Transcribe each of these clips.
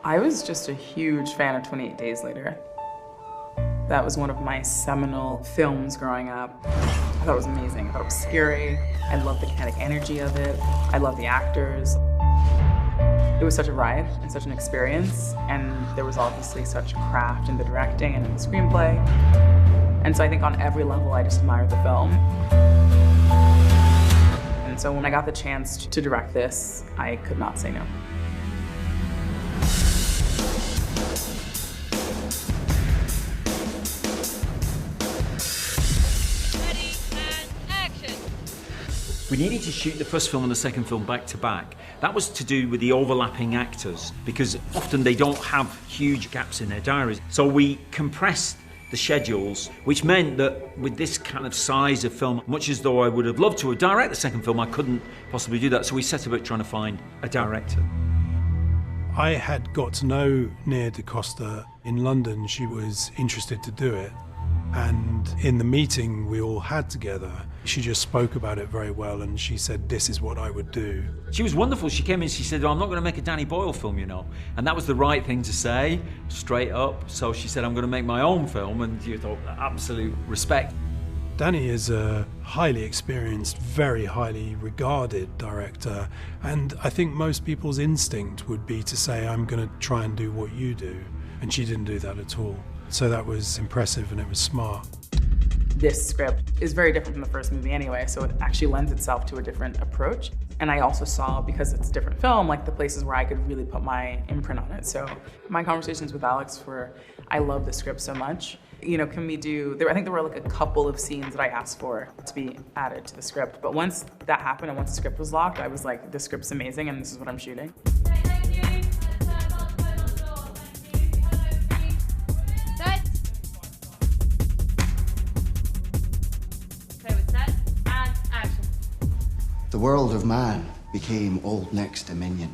I was just a huge fan of 28 Days Later. That was one of my seminal films growing up. I thought it was amazing. I thought it was scary. I loved the kinetic energy of it. I loved the actors. It was such a ride and such an experience, and there was obviously such craft in the directing and in the screenplay. And so I think on every level, I just admired the film. And so when I got the chance to direct this, I could not say no. We needed to shoot the first film and the second film back to back. That was to do with the overlapping actors, because often they don't have huge gaps in their diaries. So we compressed the schedules, which meant that with this kind of size of film, much as though I would have loved to have directed the second film, I couldn't possibly do that. So we set about trying to find a director. I had got to know Nia DaCosta in London. She was interested to do it. And in the meeting we all had together, she just spoke about it very well, and she said, this is what I would do. She was wonderful. She came in, she said, oh, I'm not going to make a Danny Boyle film, you know. And that was the right thing to say, straight up. So she said, I'm going to make my own film, and you thought, absolute respect. Danny is a highly experienced, very highly regarded director, and I think most people's instinct would be to say, I'm going to try and do what you do. And she didn't do that at all. So that was impressive, and it was smart. This script is very different from the first movie anyway, so it actually lends itself to a different approach. And I also saw, because it's a different film, like the places where I could really put my imprint on it. So my conversations with Alex were, I love the script so much. You know, can we do, I think there were like a couple of scenes that I asked for to be added to the script. But once that happened and once the script was locked, I was like, this script's amazing and this is what I'm shooting. The world of man became Old Nick's dominion,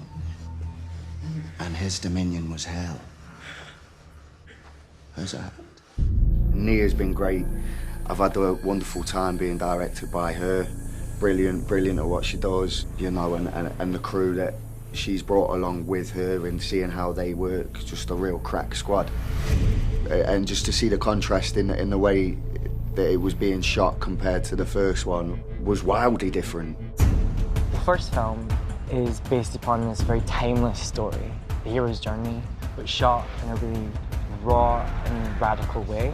and his dominion was hell. How's that? Nia's been great. I've had a wonderful time being directed by her. Brilliant at what she does, you know, and the crew that she's brought along with her, and seeing how they work, just a real crack squad. And just to see the contrast in the way that it was being shot compared to the first one was wildly different. The first film is based upon this very timeless story, the hero's journey, but shot in a really raw and radical way.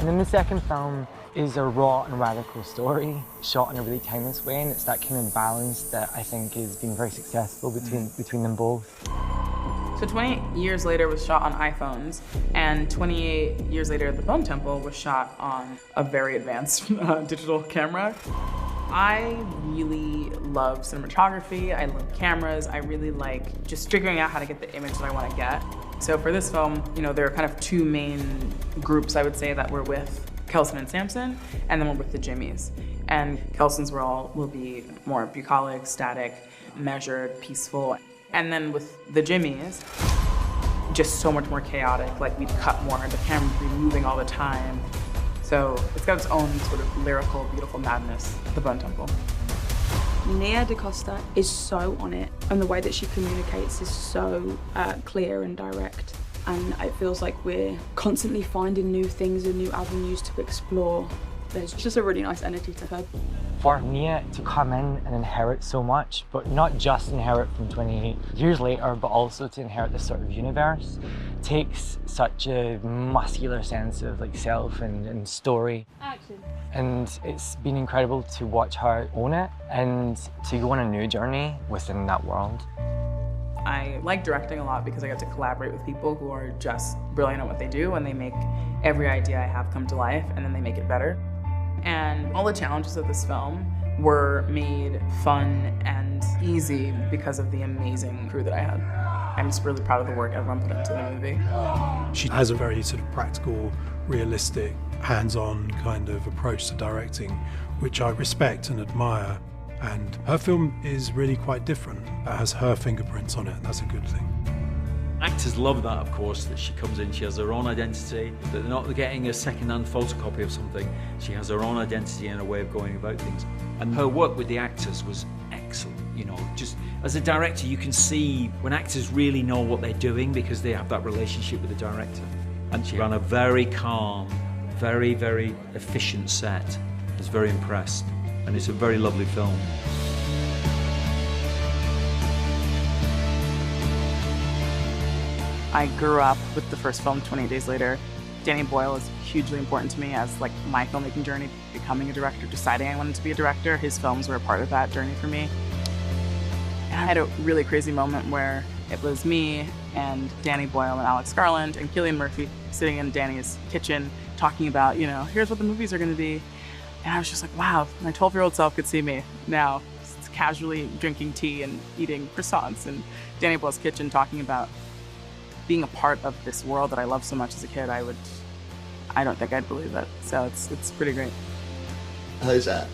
And then the second film is a raw and radical story, shot in a really timeless way, and it's that kind of balance that I think is being very successful between them both. So 28 Years Later was shot on iPhones, and 28 Years Later, The Bone Temple was shot on a very advanced digital camera. I really love cinematography, I love cameras, I really like just figuring out how to get the image that I want to get. So for this film, you know, there are kind of two main groups, I would say, that we're with Kelson and Samson, and then we're with the Jimmies. And Kelson's role will be more bucolic, static, measured, peaceful. And then with the Jimmies, just so much more chaotic, like we'd cut more, the camera would be moving all the time. So it's got its own sort of lyrical, beautiful madness, The Bone Temple. Nia DaCosta is so on it, and the way that she communicates is so clear and direct. And it feels like we're constantly finding new things and new avenues to explore. There's just a really nice energy to her. For Nia to come in and inherit so much, but not just inherit from 28 Years Later, but also to inherit this sort of universe, takes such a muscular sense of like self and story. Action. And it's been incredible to watch her own it and to go on a new journey within that world. I like directing a lot because I get to collaborate with people who are just brilliant at what they do, and they make every idea I have come to life, and then they make it better. And all the challenges of this film were made fun and easy because of the amazing crew that I had. I'm just really proud of the work everyone put into the movie. She has a very sort of practical, realistic, hands-on kind of approach to directing, which I respect and admire. And her film is really quite different. It has her fingerprints on it, and that's a good thing. Actors love that, of course, that she comes in, she has her own identity, that they're not getting a second-hand photocopy of something. She has her own identity and a way of going about things. And her work with the actors was excellent. you know. Just as a director, you can see when actors really know what they're doing because they have that relationship with the director. And she ran a very calm, very, very efficient set. I was very impressed, and it's a very lovely film. I grew up with the first film, 28 Days Later. Danny Boyle is hugely important to me as like my filmmaking journey, becoming a director, deciding I wanted to be a director. His films were a part of that journey for me. And I had a really crazy moment where it was me and Danny Boyle and Alex Garland and Cillian Murphy sitting in Danny's kitchen talking about, you know, here's what the movies are going to be. And I was just like, wow, my 12-year-old self could see me now casually drinking tea and eating croissants in Danny Boyle's kitchen talking about being a part of this world that I loved so much as a kid. I don't think I'd believe it. So it's pretty great. How's that?